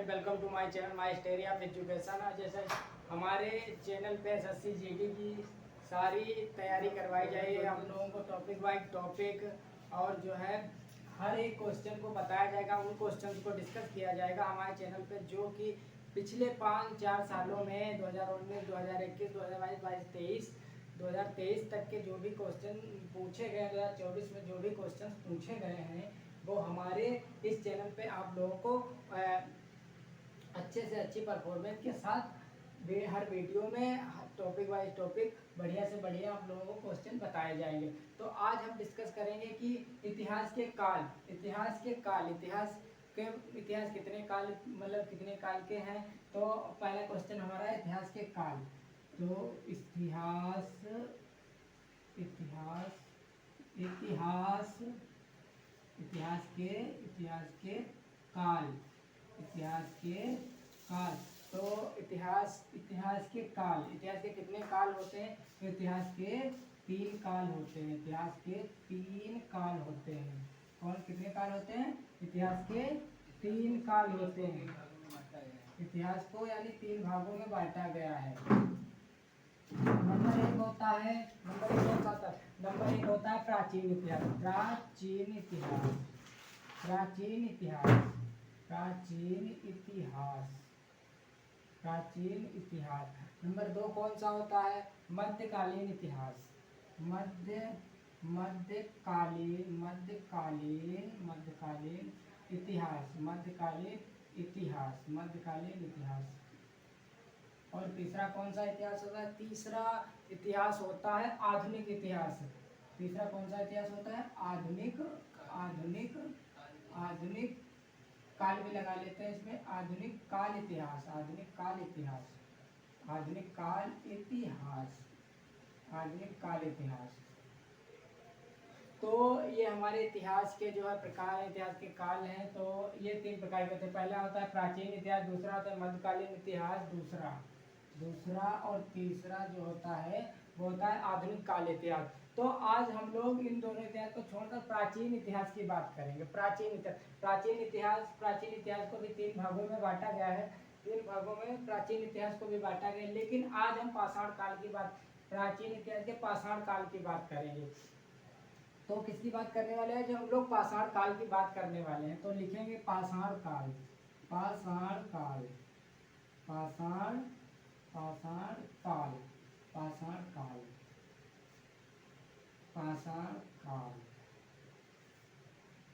Welcome to my channel my story of education. जैसे हमारे channel पे एसएससी जीडी की सारी तैयारी करवाई जाएगी। हम लोगों को टॉपिक वाइज टॉपिक और जो है हर एक क्वेश्चन को बताया जाएगा, उन क्वेश्चन को डिस्कस किया जाएगा हमारे चैनल पे, जो कि पिछले 5-4 सालों में 2019, 2021, 2022, 2023 तक के जो भी क्वेश्चन पूछे गए, 2024 में जो भी क्वेश्चन पूछे गए हैं वो हमारे इस चैनल पे आप लोगों को अच्छे से अच्छी परफॉर्मेंस के साथ हर वीडियो में टॉपिक वाइज टॉपिक बढ़िया से बढ़िया आप लोगों को क्वेश्चन बताए जाएंगे। तो आज हम डिस्कस करेंगे कि इतिहास के इतिहास कितने काल, मतलब कितने काल के हैं। तो पहला क्वेश्चन हमारा है इतिहास के काल। तो इतिहास के काल। तो इतिहास के कितने काल होते हैं? तो इतिहास के 3 काल होते हैं। कौन कितने काल होते हैं? इतिहास के 3 काल होते हैं। इतिहास को यानी 3 भागों में बांटा गया है। नंबर एक होता है प्राचीन इतिहास। नंबर 2 कौन सा होता है? मध्यकालीन इतिहास। मध्यकालीन इतिहास। और तीसरा कौन सा इतिहास होता है? तीसरा इतिहास होता है आधुनिक इतिहास। तीसरा कौन सा इतिहास होता है? आधुनिक काल भी लगा लेते हैं इसमें। आधुनिक काल इतिहास। तो ये हमारे इतिहास के जो है प्रकार है, इतिहास के काल हैं। तो ये 3 प्रकार के होते हैं। पहला होता है प्राचीन इतिहास, दूसरा होता है मध्यकालीन इतिहास, दूसरा और तीसरा जो होता है वो होता है आधुनिक काल इतिहास। तो आज हम लोग इन दोनों इतिहास को छोड़कर प्राचीन इतिहास की बात करेंगे। प्राचीन इतिहास को भी 3 भागों में बांटा गया है। 3 भागों में प्राचीन इतिहास को भी बांटा गया है। लेकिन आज हम प्राचीन इतिहास के पाषाण काल की बात करेंगे। तो किसकी बात करने वाले हैं? जो हम लोग पाषाण काल की बात करने वाले हैं। तो लिखेंगे पाषाण काल।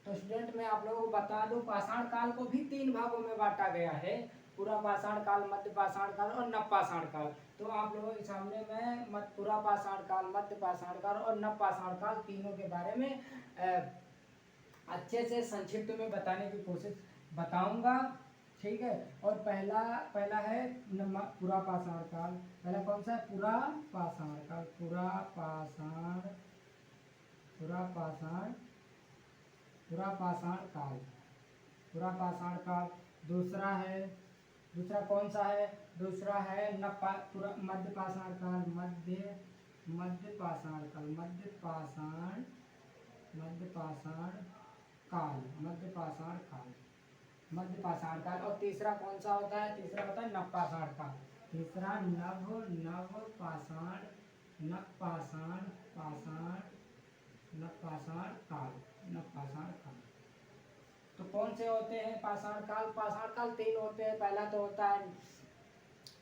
तो स्टूडेंट मैं आप लोगों को बता दूं, पाषाण काल को भी 3 भागों में बांटा गया है। पूरा पाषाण काल, मध्य पाषाण काल और नव पाषाण काल। तो आप लोगों के सामने मैं पूरा पाषाण काल, मध्य पाषाण काल और नव पाषाण काल तीनों के बारे में अच्छे से संक्षिप्त में बताने की कोशिश बताऊंगा। ठीक है। और पहला है पूरा पाषाण काल। पहला कौन सा है? पूरा पाषाण काल। दूसरा कौन सा है? दूसरा है मध्य पाषाण काल। मध्य पाषाण काल। और तीसरा कौन सा होता है? तीसरा होता है नव पाषाण काल। तीसरा नव पाषाण काल। तो कौन से होते हैं पाषाण काल? पाषाण काल 3 होते हैं। पहला तो होता है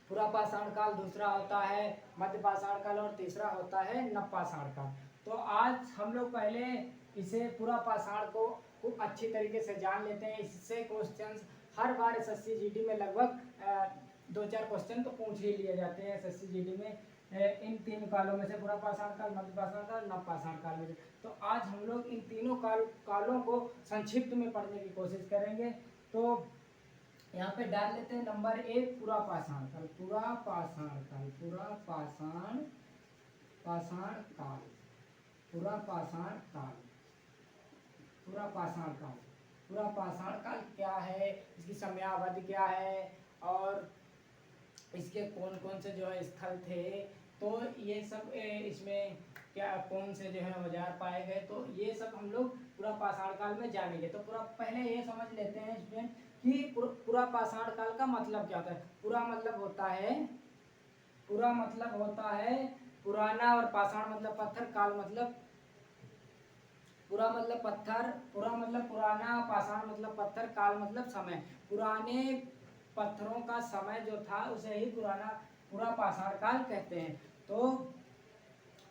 पूरा पाषाण काल, दूसरा होता है मध्य पाषाण काल और तीसरा होता है नव पाषाण काल। तो आज हम लोग पहले इसे पूरा पाषाण को खूब अच्छी तरीके से जान लेते हैं। इससे क्वेश्चंस हर बार एसएससी जीडी में लगभग 2-4 क्वेश्चन तो पूछ ही लिए जाते हैं एसएससी जीडी में, इन 3 कालों में से, पूरा पाषाण काल, मध्य पाषाण काल, नव पाषाण काल में से। तो आज हम लोग इन तीनों कालों को संक्षिप्त में पढ़ने की कोशिश करेंगे। तो यहाँ पे डाल लेते हैं नंबर 1 पूरा पाषाण काल। पूरा पाषाण काल क्या है, इसकी समयावधि क्या है और इसके कौन कौन से जो है स्थल थे, तो ये सब इसमें क्या कौन से जो है औजार पाए गए, तो ये सब हम लोग पूरा पाषाण काल में जानेंगे। तो पूरा पहले ये समझ लेते हैं स्टूडेंट कि पूरा पाषाण काल का मतलब क्या होता है। पूरा मतलब होता है पुराना, और पाषाण मतलब पत्थर, काल मतलब पूरा मतलब पत्थर, पूरा मतलब पुराना, पाषाण मतलब पत्थर, काल मतलब समय। पुराने पत्थरों का समय जो था उसे ही पूरा पाषाण काल कहते हैं। तो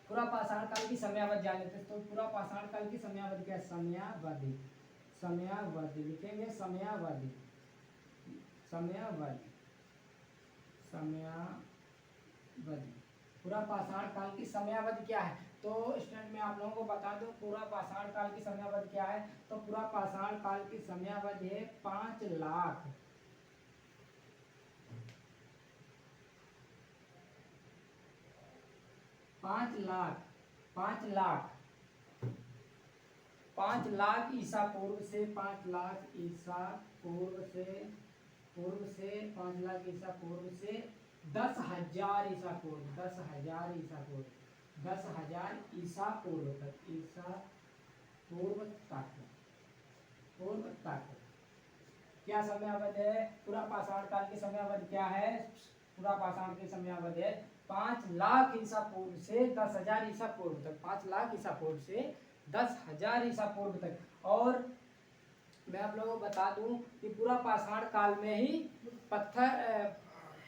पूरा पाषाण काल की समयावधि जान लेते हैं। तो पूरा पाषाण काल की समयावधि क्या है? समयावधि लिखेंगे, समयावधि पूरा पाषाण काल की समयावधि क्या है? तो स्टूडेंट मैं आप लोगों को बता दूं पूरा पाषाण काल की समयावधि क्या है। तो पूरा पाषाण काल की समयावधि है 5 लाख 5 लाख ईसा पूर्व से 5 लाख ईसा पूर्व से 5 लाख ईसा पूर्व से 10,000 ईसा पूर्व 10,000 ईसा पूर्व तक क्या समयावधि है? पूरा पाषाण काल की समयावधि क्या है? पूरा पाषाण की समयावधि है 5 लाख ईसा पूर्व से 10,000 ईसा पूर्व तक। 5 लाख ईसा पूर्व से 10,000 ईसा पूर्व तक। और मैं आप लोगों को बता दूं कि पूरा पाषाण काल में ही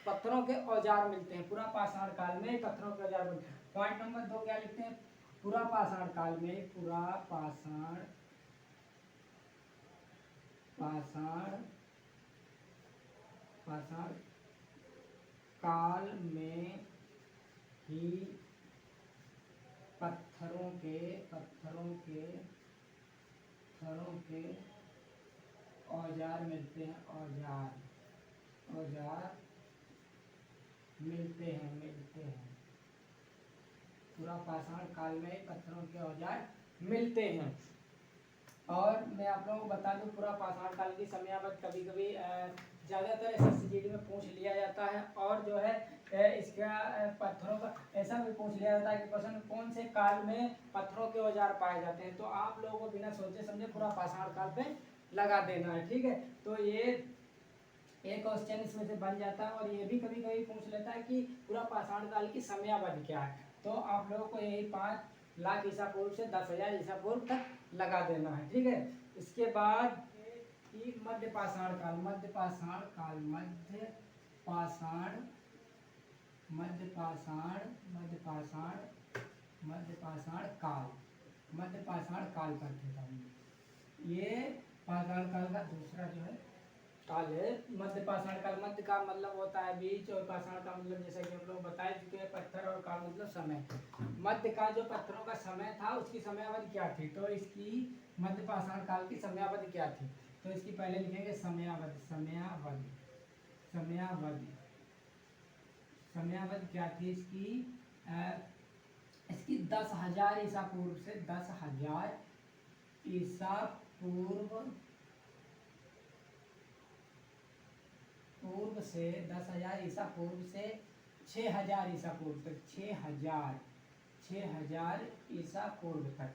पत्थरों के औजार मिलते हैं। पूरा पाषाण काल में पत्थरों के औजार मिलते हैं। पॉइंट नंबर 2 क्या लिखते हैं? पूरा पाषाण काल में पाषाण काल में ही पत्थरों के औजार मिलते हैं। औजार मिलते हैं। पूरा पाषाण काल में पत्थरों के औजार मिलते हैं। और मैं आप लोगों को बता दूं पूरा पाषाण काल की समयावधि कभी कभी ज़्यादातर SSCGD में पूछ लिया जाता है। और जो है इसका पत्थरों का ऐसा भी पूछ लिया जाता है कि क्वेश्चन कौन से काल में पत्थरों के औजार पाए जाते हैं। तो आप लोगों को बिना सोचे समझे पूरा पाषाण काल पे लगा देना है, ठीक है। तो ये एक क्वेश्चन इसमें से बन जाता है। और ये भी कभी कभी पूछ लेता है कि पूरा पाषाण काल की समयावधि क्या है। तो आप लोगों को यही 5 लाख ईसा पूर्व से 10,000 ईसा पूर्व तक लगा देना है, ठीक है। इसके बाद कि मध्य पाषाण काल करते हैं। ये पाषाण काल का दूसरा जो है काल है मध्य पाषाण काल। मध्य का मतलब होता है बीच, और पाषाण का मतलब जैसा कि हम लोग बता चुके हैं पत्थर, और काल मतलब समय। मध्य का जो पत्थरों का समय था उसकी समयावधि क्या थी? तो इसकी मध्य पाषाण काल की समयावधि क्या थी? तो इसकी पहले लिखेंगे समयावधि क्या थी इसकी? इसकी 10,000 ईसा पूर्व से 10,000 ईसा पूर्व से 10,000 ईसा पूर्व से 6,000 ईसा पूर्व तक। 6,000 ईसा पूर्व तक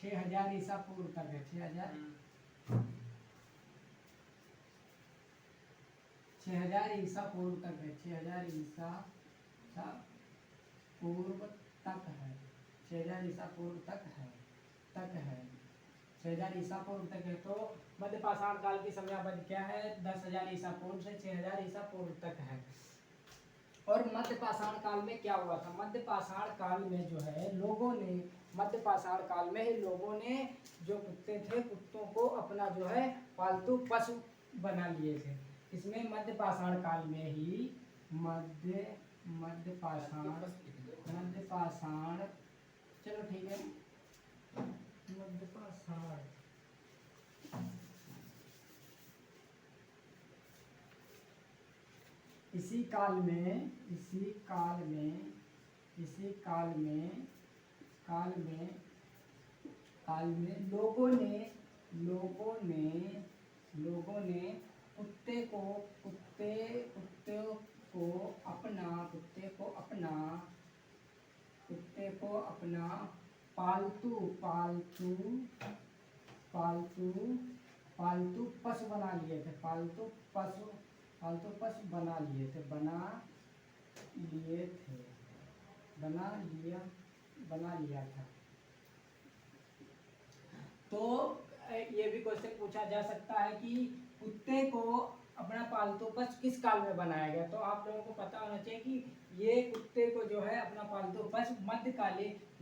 6,000 ईसा पूर्व तक है। 6,000 ईसा पूर्व तक है। 6,000 ईसा पूर्व तक है। 6,000 ईसा पूर्व तक है 6,000 ईसा पूर्व तक है। तो मध्य पाषाण काल की समयावधि क्या है? 10,000 ईसा पूर्व से 6,000 ईसा पूर्व तक है। और मध्य पाषाण काल में क्या हुआ था? मध्य पाषाण काल में जो है मध्य पाषाण काल में ही लोगों ने जो कुत्ते थे, कुत्तों को अपना जो है पालतू पशु बना लिए थे। इसमें मध्य पाषाण काल में ही मध्य पाषाण चलो ठीक है मध्य पाषाण इसी काल में लोगों ने कुत्ते को अपना पालतू पालतू पालतू पशु बना लिए थे, पालतू पशु बना लिए थे, बना लिया था। तो ये भी क्वेश्चन पूछा जा सकता है कि कुत्ते को अपना पालतू पशु किस काल में बनाया गया। तो आप लोगों को पता होना चाहिए कि ये कुत्ते को जो है अपना पालतू पशु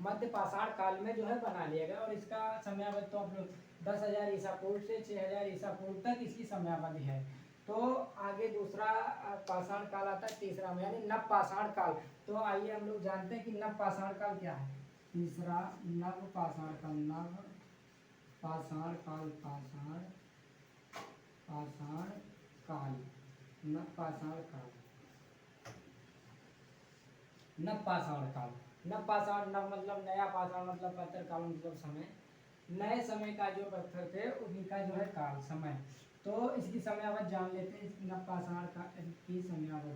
मध्य पाषाण काल में जो है बना लिया गया। और इसका समयावधि तो आप लोग 10,000 ईसा पूर्व से 6,000 ईसा पूर्व तक इसकी समयावधि है। तो आगे दूसरा पाषाण काल आता है तीसरा में, यानी नव पाषाण काल। तो आइए हम लोग जानते हैं कि नव पाषाण काल क्या है। तीसरा नव पाषाण काल, नव पाषाण काल, पाषाण काल, नव पाषाण काल, नव पाषाण काल। नव पाषाण, नव मतलब नया, पाषाण मतलब पत्थर, काल मतलब समय। नए समय का जो पत्थर थे उन्हीं का जो है काल, समय। तो इसकी समयावधि जान लेते हैं। नव पाषाण का की समयावधि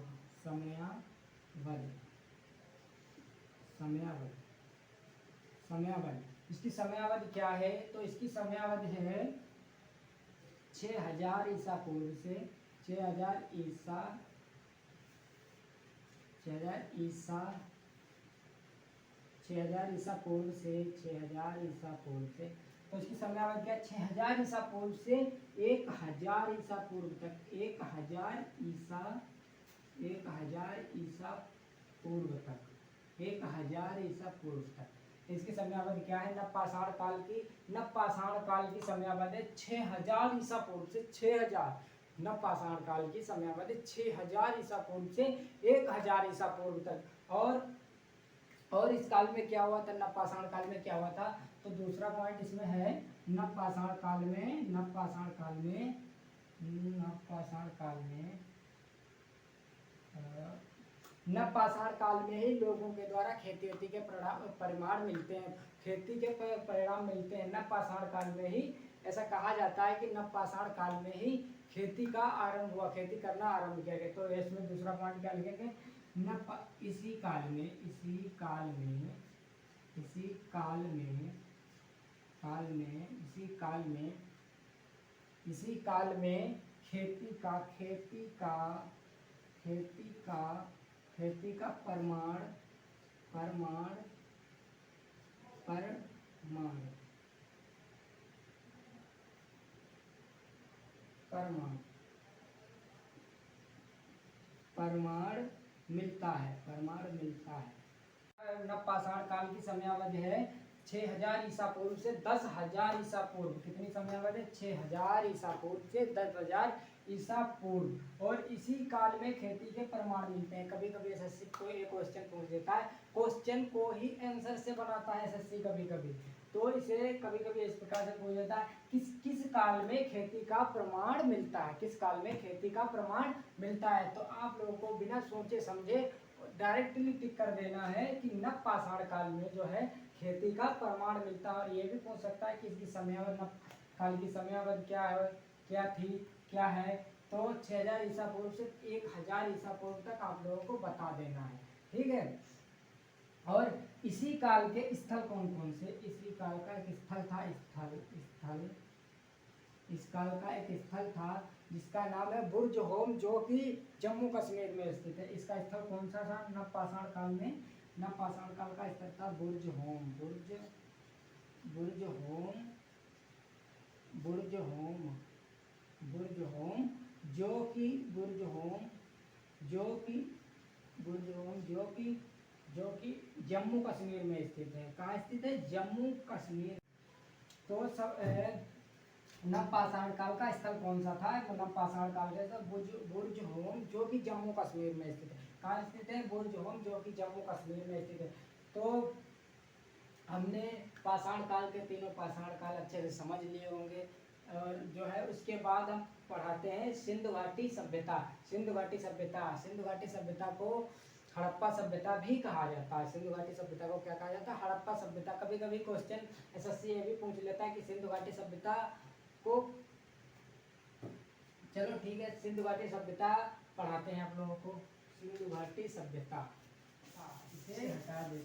इसकी समयावधि क्या है। तो इसकी समयावधि है 6,000 ईसा पूर्व से 6,000 ईसा 6,000 ईसा पूर्व से 6,000 ईसा पूर्व से। तो इसकी समयावधि क्या है, 6,000 ईसा पूर्व से 1,000 ईसा पूर्व तक, 1,000 ईसा पूर्व तक, 1,000 ईसा पूर्व तक। इसकी समयावधि क्या है, नव पाषाण काल की समयावधि 6,000 ईसा पूर्व से 6,000, नव पाषाण काल की समयावधि 6,000 ईसा पूर्व से 1,000 ईसा पूर्व तक। और इस काल में क्या हुआ था, नव पाषाण काल में क्या हुआ था। तो दूसरा पॉइंट इसमें है, नव पाषाण काल में ही लोगों के द्वारा खेती के परिमाण मिलते हैं, खेती के परिणाम मिलते हैं। नव पाषाण काल में ही ऐसा कहा जाता है कि नव पाषाण काल में ही खेती का आरंभ हुआ, खेती करना आरंभ किया गया। तो इसमें दूसरा पॉइंट क्या लिखेंगे, इसी काल में खेती का परिमाण मिलता है। नव पाषाण काल की समयावधि है 6,000 ईसा पूर्व से 10,000 ईसा पूर्व। कितनी समयावधि, 6,000 ईसा पूर्व से 10,000 ईसा पूर्व। और इसी काल में खेती के प्रमाण मिलते हैं। कभी कभी एसएससी को एक क्वेश्चन पूछ देता है, क्वेश्चन को ही आंसर से बनाता है एसएससी कभी कभी। तो इसे कभी कभी इस प्रकार से पूछ देता है, किस काल में खेती का प्रमाण मिलता है, किस काल में खेती का प्रमाण मिलता है। तो आप लोगों को बिना सोचे समझे डायरेक्टली टिक कर देना है कि नव पाषाण काल में जो है खेती का प्रमाण मिलता है। और ये भी पूछ सकता है कि इसकी समयावधि, नव काल की समयावधि क्या है। तो 6,000 ईसा पूर्व से 1,000 ईसा पूर्व तक आप लोगों को बता देना है, ठीक है। और इसी काल के स्थल कौन कौन से, इसी काल का एक स्थल था, इस काल का एक स्थल था जिसका नाम है बुर्ज होम, जो कि जम्मू कश्मीर में स्थित है। इसका स्थल कौन सा था नव पाषाण काल में, नव पाषाण काल का स्थल था बुर्ज होम, जो कि जम्मू कश्मीर में स्थित है। कहाँ स्थित है, जम्मू कश्मीर। तो सब नव पाषाण काल का स्थल कौन सा था, नव पाषाण काल का बुर्ज होम, जो कि जम्मू कश्मीर में स्थित है। कहाँ स्थित है, बुर्ज होम, जो कि जम्मू कश्मीर में स्थित है। तो हमने पाषाण काल के तीनों पाषाण काल अच्छे से समझ लिए होंगे। और जो है उसके बाद हम पढ़ाते हैं सिंधु घाटी सभ्यता। सिंधु घाटी सभ्यता को हड़प्पा सभ्यता भी कहा जाता है। सिंधु घाटी सभ्यता को क्या कहा जाता है, हड़प्पा सभ्यता। कभी कभी क्वेश्चन एसएससी ये भी पूछ लेता है कि सिंधु घाटी सभ्यता को, चलो ठीक है, सिंधु घाटी सभ्यता पढ़ाते हैं आप लोगों को। सिंधु घाटी सभ्यता इसे हटा दे,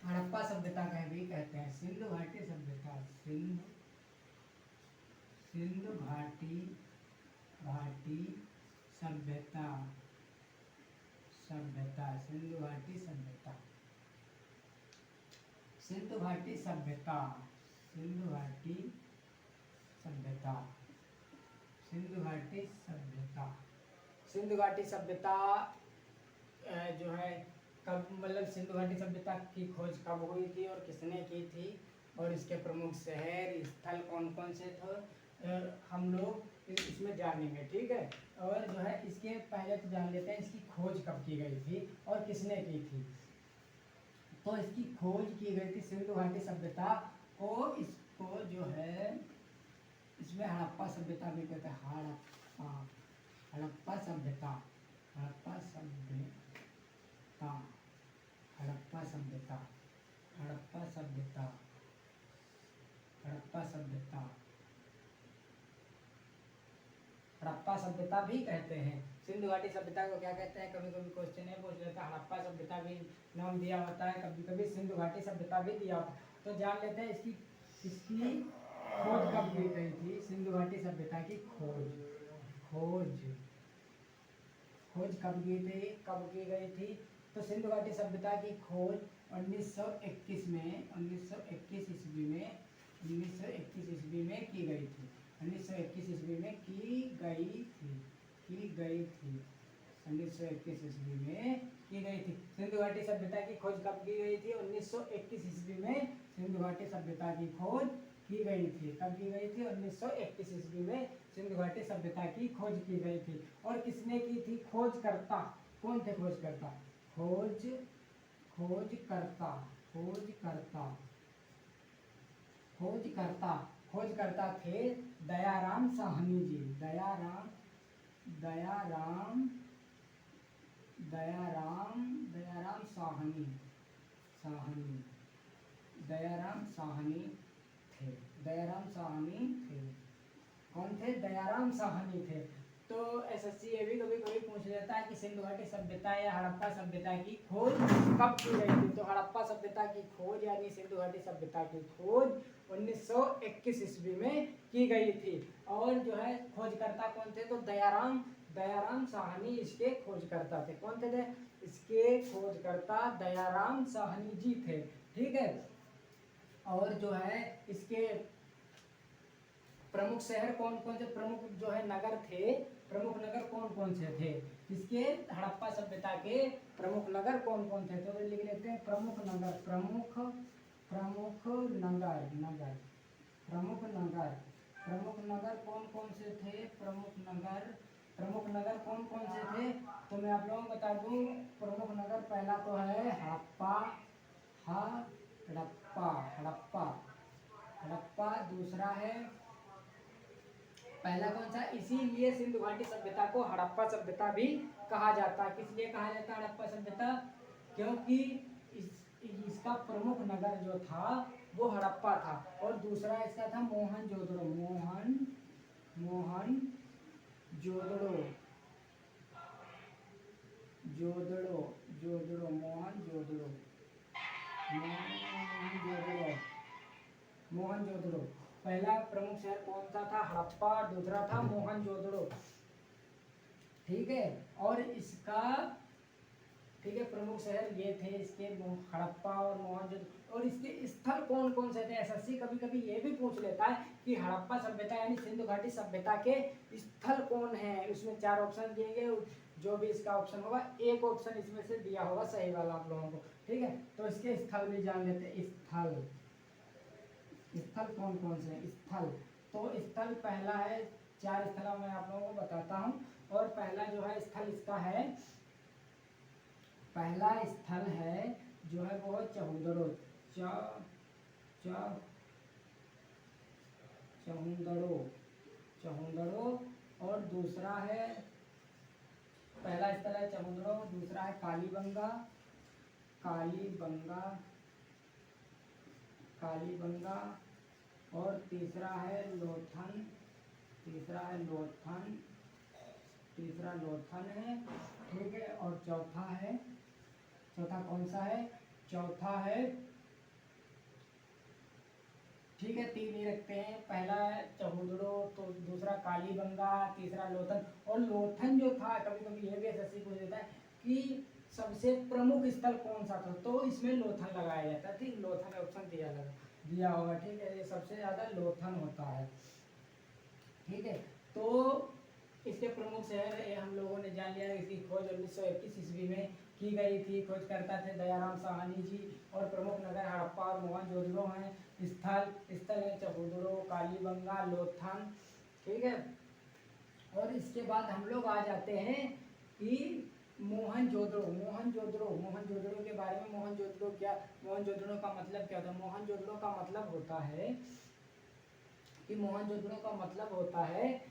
हड़प्पा सभ्यता कह भी कहते हैं। सिंधु घाटी सभ्यता, सिंधु घाटी घाटी सभ्यता सभ्यता सिंधु घाटी सभ्यता सिंधु घाटी सभ्यता सिंधु घाटी सभ्यता सिंधु घाटी सभ्यता सिंधु घाटी सभ्यता जो है कब, मतलब सिंधु घाटी सभ्यता की खोज कब हुई थी और किसने की थी, और इसके प्रमुख शहर स्थल कौन कौन से थे, हम लोग इसमें जानेंगे। ठीक है, और जो है इसके पहले तो जान लेते हैं इसकी खोज कब की गई थी और किसने की थी। तो इसकी खोज की गई थी सिंधु घाटी सभ्यता को, इसको जो है इसमें हड़प्पा सभ्यता भी कहते हैं। हड़प्पा सभ्यता हड़प्पा सभ्यता हड़प्पा सभ्यता हड़प्पा सभ्यता हड़प्पा सभ्यता हड़प्पा सभ्यता भी कहते हैं। सिंधु घाटी सभ्यता को क्या कहते हैं, कभी कभी क्वेश्चन है पूछ लेता है, हड़प्पा सभ्यता भी नाम दिया होता है, कभी कभी सिंधु घाटी सभ्यता भी दिया होता है। तो जान लेते हैं इसकी खोज कब की गई थी। सिंधु घाटी सभ्यता की खोज कब की गई थी। तो सिंधु घाटी सभ्यता की खोज 1921 में 1921 ईस्वी में की गई थी। 1921 ईस्वी में की गई थी। सिंधु घाटी सभ्यता की खोज कब की गई थी, 1921 ईस्वी में सिंधु घाटी सभ्यता की खोज की गई थी। कब की गई थी, 1921 ईस्वी में सिंधु घाटी सभ्यता की खोज की गई थी। और किसने की थी, खोजकर्ता कौन थे, खोजकर्ता थे दयाराम साहनी जी। दयाराम साहनी थे। कौन थे, दयाराम साहनी थे। तो एसएससी ये भी कभी कभी पूछ लेता है कि सिंधु घाटी सभ्यता या हड़प्पा सभ्यता की खोज कब की गई थी। तो हड़प्पा सभ्यता की खोज यानी सिंधु घाटी सभ्यता की खोज 1921 ईस्वी में की गई थी। और जो है खोजकर्ता कौन थे, तो दयाराम साहनी इसके खोजकर्ता थे। कौन थे इसके खोजकर्ता, दयाराम साहनी जी थे। ठीक है, और जो है इसके प्रमुख शहर कौन कौन से, प्रमुख जो है नगर थे, प्रमुख नगर कौन कौन से थे, इसके हड़प्पा सभ्यता के प्रमुख नगर कौन कौन थे। तो लिख लेते हैं प्रमुख नगर कौन कौन से थे, प्रमुख नगर कौन कौन से थे। तो मैं आप लोगों को बता दूं, प्रमुख नगर पहला तो है हड़प्पा, दूसरा है पहला कौन सा, इसीलिए सिंधु घाटी सभ्यता को हड़प्पा सभ्यता भी कहा जाता है। किस लिए कहा जाता है हड़प्पा सभ्यता, क्योंकि इसका प्रमुख नगर जो था वो हड़प्पा था। और दूसरा इसका था मोहनजोदड़ो। मोहनजोदड़ो पहला प्रमुख शहर कौन सा था, हड़प्पा, दूसरा था मोहनजोदड़ो। ठीक है, और इसका ठीक है प्रमुख शहर ये थे इसके, हड़प्पा और मोहनजोदड़ो। और इसके स्थल कौन कौन से थे, एसएससी कभी कभी ये भी पूछ लेता है कि हड़प्पा सभ्यता यानी सिंधु घाटी सभ्यता के स्थल कौन है। उसमें 4 ऑप्शन दिए गए, जो भी इसका ऑप्शन होगा एक ऑप्शन इसमें से दिया होगा सही वाला आप लोगों को। ठीक है, तो इसके स्थल भी जान लेते हैं। स्थल कौन कौन से स्थल, तो स्थल पहला है, 4 स्थल मैं आप लोगों को बताता हूँ। और पहला जो है स्थल इसका है, पहला स्थल है जो है वो चहुंदड़ो। चहुंदड़ो। और दूसरा है, पहला स्थल है चहुंदड़ो, दूसरा है कालीबंगा, और तीसरा है लोथन है। ठीक है, और चौथा कौन सा है, चौथा है ठीक है, 3 ही रखते हैं। पहला चहुदड़ो, तो दूसरा कालीबंगा, तीसरा लोथन। और लोथन जो था, कभी कभी ये भी एसएससी पूछ देता है कि सबसे प्रमुख स्थल कौन सा था, तो इसमें लोथन लगाया जाता है। ठीक, लोथन ऑप्शन दिया होगा। ठीक है, ये सबसे ज्यादा लोथन होता है। ठीक है, तो इसके प्रमुख शहर ये हम लोगों ने जान लिया। इसकी खोज 1921 ईस्वी में की गई थी। खोजकर्ता थे दयाराम साहनी जी। और प्रमुख नगर हड़प्पा और मोहनजोदड़ो हैं। स्थल है चहुदड़ो, कालीबंगा, लोथन। ठीक है, और इसके बाद हम लोग आ जाते हैं कि मोहनजोदड़ो के बारे में। मोहनजोदड़ो का मतलब क्या होता है? मोहनजोदड़ो का मतलब होता है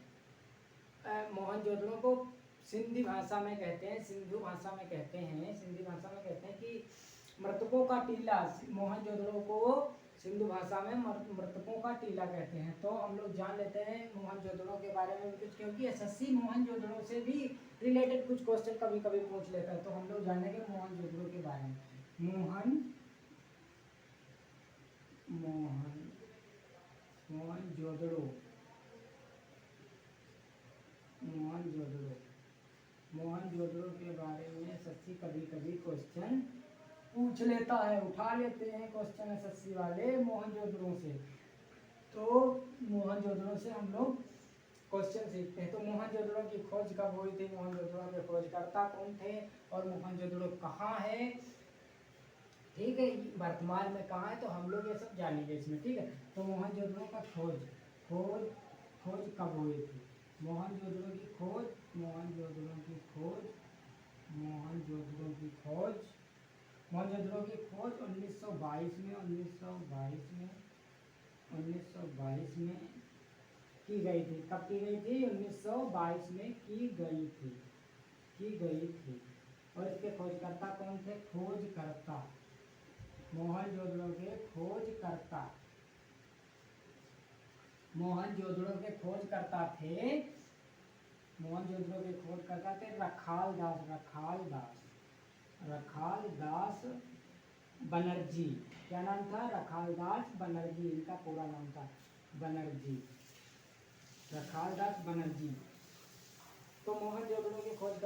मोहनजोदड़ो को सिंधी भाषा में कहते हैं, सिंधु भाषा में कहते हैं कि मृतकों का टीला। मोहनजोदड़ो को सिंधु भाषा में मृतकों का टीला कहते हैं। तो हम लोग जान लेते हैं मोहनजोदड़ो के बारे में कुछ, क्योंकि एसएससी मोहनजोदड़ो से भी रिलेटेड कुछ क्वेश्चन कभी कभी पूछ लेता है। तो हम लोग जानेंगे मोहनजोदड़ो के बारे में। मोहनजोदड़ो के बारे में एसएससी कभी कभी क्वेश्चन पूछ लेता है, उठा लेते हैं क्वेश्चन एसएससी वाले मोहनजोदड़ो से। तो मोहनजोदड़ो से हम लोग क्वेश्चन सीखते हैं। तो मोहनजोदड़ो की खोज कब हुई थी, मोहनजोदड़ो के खोजकर्ता कौन थे, और मोहनजोदड़ो कहाँ है, ठीक है, वर्तमान में कहाँ है, तो हम लोग ये सब जानेंगे इसमें। ठीक है, तो मोहनजोदड़ो का खोज कब हुई थी? मोहनजोदड़ो की खोज 1922 में की गई थी। कब की गई थी? 1922 में की गई थी। और इसके खोजकर्ता कौन थे? मोहनजोदड़ो के खोजकर्ता थे रखाल दास बनर्जी। क्या नाम था? रखाल दास बनर्जी, इनका पूरा नाम था रखाल दास बनर्जी। तो मोहनजोदड़ो की खोज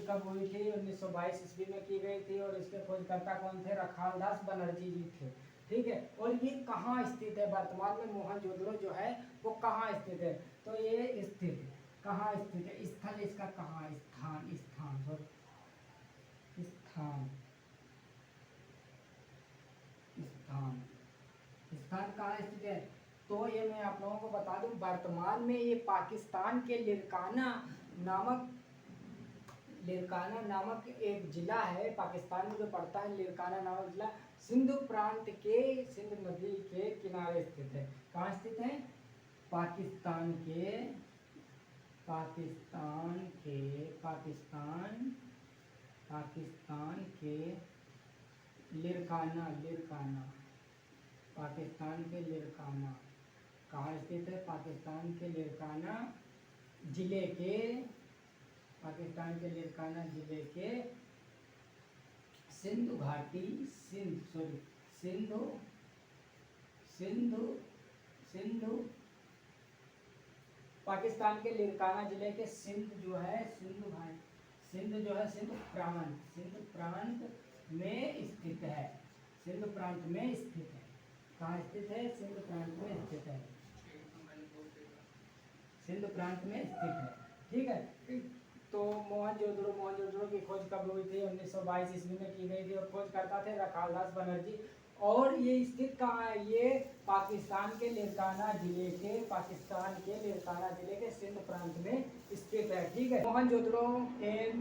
कब हुई थी? 1922 ईस्वी में की गई थी। और इसके खोजकर्ता कौन थे? रखाल दास बनर्जी जी थे। ठीक है, और ये कहाँ स्थित है? वर्तमान में मोहनजोदड़ो जो है वो कहाँ स्थित है? तो ये कहाँ स्थित है? स्थल इसका कहाँ? स्थान कहाँ स्थित है? तो ये मैं आप लोगों को बता दूं, वर्तमान में ये पाकिस्तान के लिरकाना नामक एक जिला है, पाकिस्तान में जो पड़ता है, लिरकाना नामक जिला सिंधु प्रांत के सिंध नदी के किनारे स्थित है। कहाँ स्थित है? पाकिस्तान के लिरकाना कहाँ स्थित है? पाकिस्तान के लिरकाना जिले के सिंधु घाटी पाकिस्तान के लिरकाना जिले के सिंध प्रांत में स्थित है। कहाँ स्थित है? सिंध प्रांत में स्थित है। ठीक है, तो मोहनजोदड़ो की खोज कब हुई थी? 1922 ईस्वी में की गई थी। और खोजकर्ता थे रखाल दास बनर्जी। और ये स्थित कहाँ है? ये पाकिस्तान के लिरकाना जिले के सिंध प्रांत में स्थित है। ठीक है, मोहनजोदड़ो के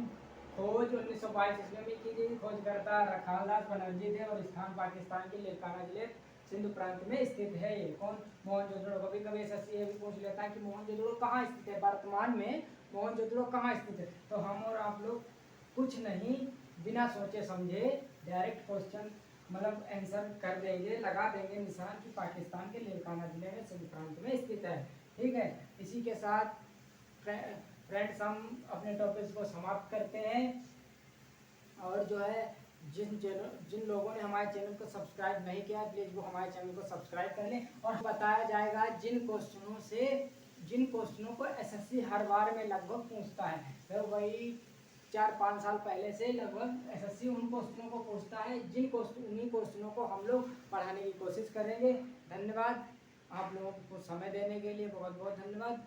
खोज 1922 ईस्वी में की गई। खोजकर्ता रखाल दास बनर्जी थे। और स्थान पाकिस्तान के लिरकाना जिले सिंधु प्रांत में स्थित है। ये कौन? मोहनजोदड़ो। कभी कभी एसएससी ये भी पूछ लेता है कि मोहनजोदड़ो कहाँ स्थित है, वर्तमान में मोहनजोदड़ो कहाँ स्थित है। तो हम और आप लोग कुछ नहीं, बिना सोचे समझे डायरेक्ट क्वेश्चन मतलब आंसर कर देंगे, लगा देंगे निशान कि पाकिस्तान के लिरकाना जिले में सिंध प्रांत में स्थित है। ठीक है, इसी के साथ फ्रेंड्स हम अपने टॉपिक्स को समाप्त करते हैं। और जो है जिन लोगों ने हमारे चैनल को सब्सक्राइब नहीं किया प्लीज़ वो हमारे चैनल को सब्सक्राइब कर लें। और बताया जाएगा जिन क्वेश्चनों को एसएससी हर बार में लगभग पूछता है, तो वही 4-5 साल पहले से लगभग एसएससी उन क्वेश्चनों को पूछता है, उन्हीं क्वेश्चनों को हम लोग पढ़ाने की कोशिश करेंगे। धन्यवाद, आप लोगों को समय देने के लिए बहुत बहुत धन्यवाद।